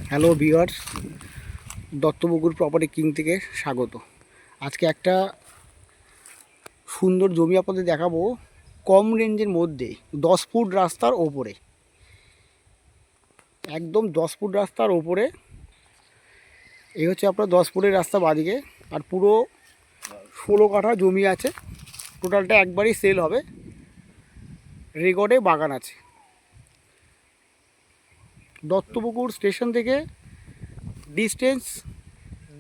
Hello viewers, Duttapukur property king থেকে স্বাগত। আজকে একটা সুন্দর জমি আপনাদের দেখাবো, কম রেঞ্জের মধ্যে 10 ফুট রাস্তার ওপরে, একদম 10 ফুট রাস্তার ওপরে। এই হচ্ছে আপনার 10 ফুটের রাস্তা বাদিকে, আর পুরো 16 কাঠা জমি আছে। টোটালটা একবারই সেল হবে, রেকর্ডে বাগান আছে। দত্তপুকুর স্টেশন থেকে ডিস্টেন্স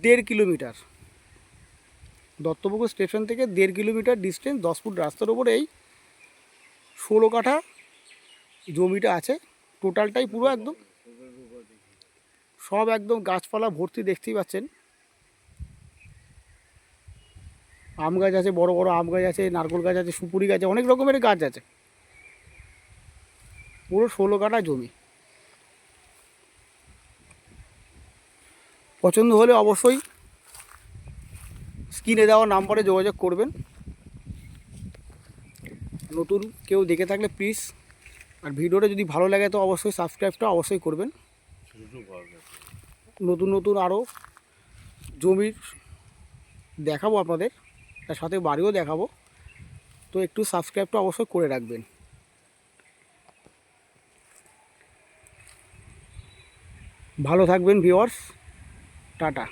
1.5 কিলোমিটার। দত্তপুকুর স্টেশন থেকে 1.5 কিলোমিটার ডিস্টেন্স, 10 ফুট রাস্তার উপরে এই 16 কাঠা জমিটা আছে। টোটালটাই পুরো একদম সব একদম গাছপালা ভর্তি, দেখতেই পাচ্ছেন। আম গাছ আছে, বড় বড় আম গাছ আছে, নারকেল গাছ আছে, সুপুরি গাছ আছে, অনেক রকমের গাছ আছে। পুরো 16 কাঠা জমি। পছন্দ হলে অবশ্যই স্ক্রিনে দেওয়া নাম্বারে যোগাযোগ করবেন। নতুন কেউ দেখে থাকলে প্লিজ, আর ভিডিওটা যদি ভালো লাগে তো অবশ্যই সাবস্ক্রাইবটা অবশ্যই করবেন। নতুন নতুন আরও জমির দেখাবো আপনাদের, তার সাথে বাড়িও দেখাবো, তো একটু সাবস্ক্রাইবটা অবশ্যই করে রাখবেন। ভালো থাকবেন ভিউয়ার্স, টাটা।